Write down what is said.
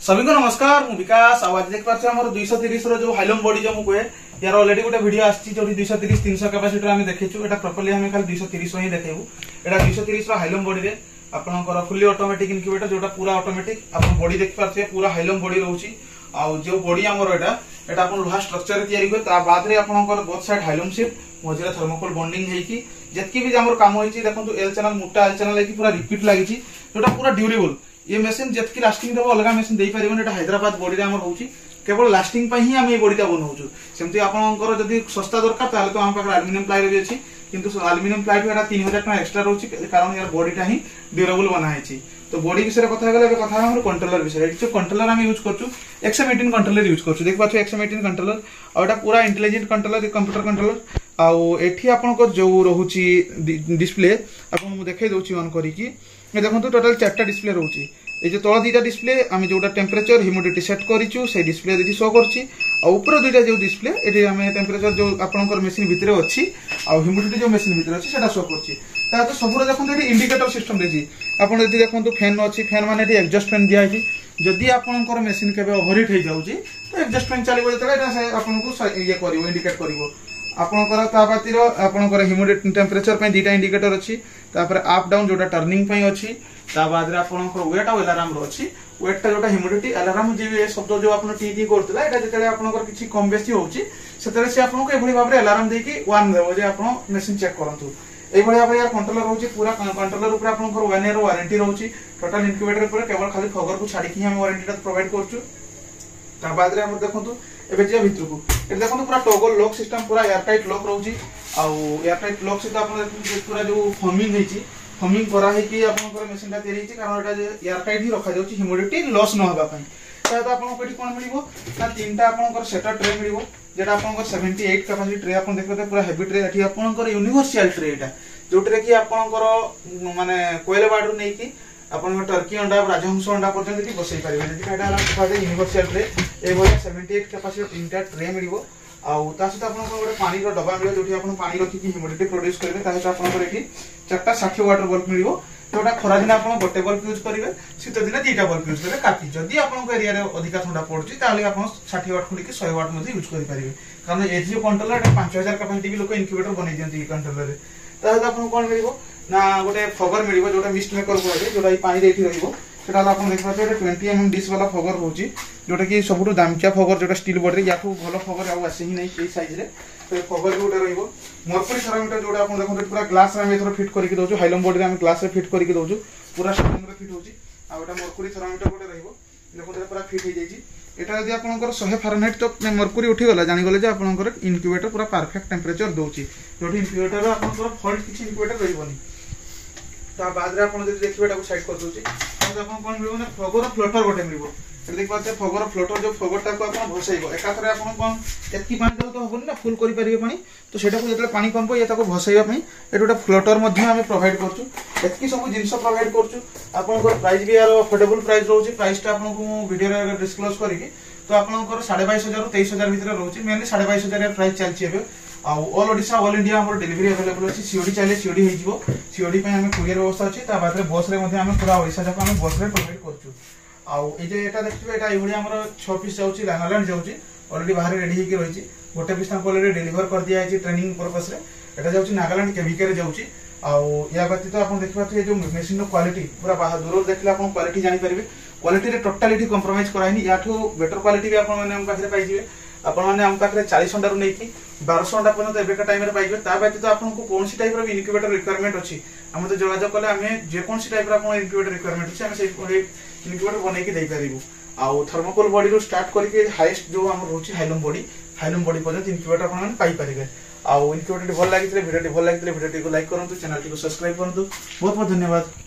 सभी को नमस्कार मु विकास आज देख पारे आम 230 जो हाइलम बॉडी जो मुझे यार अलरेडी गोटे वीडियो आसी जो 230 300 कैपेसिटी आम देखीचु एटा प्रॉपर्ली हम खाली 230 ही देखू एटा 230 हाइलम बॉडी रे आपनकर फुली ऑटोमेटिक इनक्यूबेटर जोटा पूरा ऑटोमेटिक आप बॉडी देख पारे पूरा हाइलम बॉडी रोची आ जो बॉडी आमर एटा अपन लोहा स्ट्रक्चर तैयारी हुए ता बाद रे आपनकर बोथ साइड हाइलम शिफ्ट मझे थर्मोकोल बॉन्डिंग हेकी जतकी भी हमर काम होईची देखंतु एल चैनल मोटा एल चैनल हेकी पूरा रिपीट लागिची जोटा पूरा ड्यूरेबल ये मशीन जतकी लास्टिंग देबो अलगा मशीन देई परिबन एटा हैदराबाद बॉडी रे हमर होउची केवल लास्टिंग पई ही हम ये बॉडीटा बनाउछु सेमति आपनकर जदी सस्ता दरकार ताले तो हम पाखर एल्युमिनियम प्लाई रे अछि किंतु एल्युमिनियम प्लाई एटा 3000 टका एक्स्ट्रा रहउची कारण यार बॉडीटा ही ड्यूरेबल बना हैछि तो बॉडी विषय कथा गले कथा हमर कंट्रोलर विषय जो कंट्रोलर हम यूज करछु 118 कंट्रोलर यूज करछु देख पाछु 118 कंट्रोलर आ एटा पूरा इंटेलिजेंट कंट्रोलर कंप्यूटर कंट्रोलर आ एठी आपनकर जो रहउची डिस्प्ले आपन मु देखाई दोछि ऑन करी की ए देखंतु टोटल 4टा डिस्प्ले रहउची ए जे तळ दीटा डिस्प्ले आमे जोटा टेम्परेचर ह्यूमिडिटी सेट करिछु से डिस्प्ले देती शो करछि आ ऊपर दुईटा जो डिस्प्ले एठी आमे टेम्परेचर जो आपनकर मशीन भितरे अछि आ ह्यूमिडिटी जो मशीन भितरे अछि सेटा शो करछि ता तो सबुरा देखंतु एठी इंडिकेटर सिस्टम देछि आपन एठी देखंतु फैन अछि फैन माने एठी एग्जॉस्ट फैन दिया अछि जदी आपनकर मशीन केबे ओवरहीट हे जाउछि तो एग्जॉस्ट फैन चलिबो जतले एटा से आपनको ये करिवो इंडिकेट करिवो आपनकर तापातिर आपनकर ह्यूमिडिटी टेम्परेचर पे दीटा इंडिकेटर अछि तापर अप डाउन जोटा टर्निंग पे अछि ता बाद रे आपनकर वेट और अलार्म रो अछि वेट ता जोटा ह्यूमिडिटी अलार्म जे ये शब्द जो आपन टी करतला एटा जतले आपनकर किछि कम बेसी होउछि सेतले से आपनको एभली भाबरे अलार्म देकी वन देबो जे आपन मशीन चेक करंतु एभली भाबरे यार कंट्रोलर होउछि पूरा कंट्रोलर ऊपर आपनकर 1 ईयर वारंटी रहउछि टोटल इनक्यूबेटर ऊपर केवल खाली फगर को छाडी कि हम वारंटी प्रोवाइड करछु ता बाद रे हम देखंतु एबे जे भितर को ए देखंतु पूरा टॉगल लॉक सिस्टम पूरा एयर टाइट लॉक रहउछि आ एयर टाइट लॉक से आपन पूरा जो फॉर्मिंग हेछि फॉर्मिंग करा है कि आपनकर मशीन ता तैयारी हेछि कारण एटा जे एयर टाइट ही रखा जाउछि ह्यूमिडिटी लॉस न होबा पई ता तो आपन कोठी कोन मिलिबो ना तीनटा आपनकर सेटर ट्रे मिलिबो जेटा आपनकर 78 कैपेसिटी ट्रे आपन देखते पूरा हेवी ट्रे एठी आपनकर यूनिवर्सल ट्रे एटा जोटरे कि आपनकर माने कोयला बाडू नै कि अपन टर्की अंडा राजहंस अंडा पर्यंत कि बसई पारिबे जति काटा ला यूनिवर्सल ट्रे ए भलिया 78 कैपेसिटी तीनटा ट्रे मिलिबो आउ ता सहित आपन गोटे पानी रो डब्बा मिलिबो जोठी आपन पानी रखि कि ह्यूमिडिटी प्रोड्यूस करबे ता सहित आपन एठी चारटा 60 वाटर बल्ब मिलिबो जोटा खरा दिन आपन गोटे बल्ब यूज करिवे शीत दिन दीटा बल्ब यूज करिवे काफी जदी आपन एरिया रे अधिका ठंडा पड़ुची ताले आपन 60 वाट खुली कि 100 वाट मध्ये यूज करि पारिबे कारण ए जो कंट्रोलर 5000 कैपेसिटी भी लोक इनक्यूबेटर बनै दियंती कंट्रोलर रे ता सहित आपन कोन मिलिबो ना गोटे फगर मिलिबो जोटा मिस्ट मेकर कोइ जोटा ई पानी रेठी रहिबो सेटा आपन देख पाछे 20 एमएम डिश वाला फगर होची जोटा कि सबुटु दामकिया फगर जोटा स्टील बॉडी रे याठू भलो फगर आ आसे ही नै ए साइज रे तो फगर जोटा रहिबो मरकुरी थर्मोमीटर जोटा आपन देखो पूरा ग्लास रे हम एथरो फिट करिके दोजु हाइलम बॉडी रे हम ग्लास रे फिट करिके दोजु पूरा स्ट्रॉंग रे फिट होची आ ओटा मरकुरी थर्मोमीटर गोटे रहिबो देखो पूरा फिट हो जाईची एटा यदि आपनकर 100 फारेनहाइट तो मरकुरी उठी गला जानि गले जे आपनकर इनक्यूबेटर पूरा परफेक्ट टेम्परेचर दोची जोठी इनक्यूबेटर रे आपनकर फॉल्ट किछि इनक्यूबेटर रहिबोनी ता बाद रे आपन जदि देखिबे टाको साइड कर दोची तो आपन कोन मिलबो ना फगर फ्लोटर गोटे मिलबो ए देख पाते फगर फ्लोटर जो फगरटा को आपन भसैबो एकाथरे आपन कोन एतकी पानी दउ तो होबनी ना फुल करि परिबे पानी तो सेटा को जतले पानी कम पय ताको भसैबा पई एटोटा फ्लोटर मध्ये हम प्रोवाइड करछु एतकी सब जिंस प्रोवाइड करछु आपन को प्राइस भी यार अफोर्डेबल प्राइस रहउची प्राइस टा आपन को वीडियो रे डिस्क्लोज करिके तो आपन को 22500 रु 23000 भीतर रहउची मेनली 22500 रे प्राइस चलची एबे ऑल ओडिशा ऑल इंडिया हमर डिलीवरी अवेलेबल अछि सीओडी चाहिले सीओडी हे जिवो सीओडी पे हमें कुरियर व्यवस्था अछि ता बाद रे बस रे मध्ये हमें पूरा ओडिशा जाक हमें बस रे प्रोवाइड करछु आ ए जे एटा देखिबे एटा एभली हमर 6 पीस जाउची नागालैंड जाउची ऑलरेडी बाहर रेडी हे के रहिची गोटे पीस हम ऑलरेडी डिलीवर कर दिया है ट्रेनिंग पर्पस रे एटा जाउची नागालैंड केवीके रे जाउची आ या बात तो आपन देखबा जे जो मशीन नो क्वालिटी पूरा बाहर दूर देखला आपन क्वालिटी जानि परिबे क्वालिटी रे टोटलिटी कंप्रोमाइज कराइनी याठो बेटर क्वालिटी भी आपन माने हम पाखरे पाइ जिवे आपन माने हम पाखरे 40 घंटा रु नै कि 1200 घंटा पर्यंत एबे का टाइम रे पाइबे ता बात तो आपन को कोनसी टाइप रो इनक्यूबेटर रिक्वायरमेंट अछि हम तो जोगाजोग कले हमें जे कोनसी टाइप रो आपन इनक्यूबेटर रिक्वायरमेंट अछि हम से इनक्यूबेटर बनै के दै परिबो आ थर्मोकोल बॉडी रो स्टार्ट करके हाईएस्ट जो हम होछि हाइलम बॉडी पर्यंत इनक्यूबेटर आपन माने पाइ परिबे आ इनक्यूबेटर भल लागितले वीडियो भल लागितले वीडियो को लाइक करंतु चैनल को सब्सक्राइब करंतु बहुत बहुत धन्यवाद।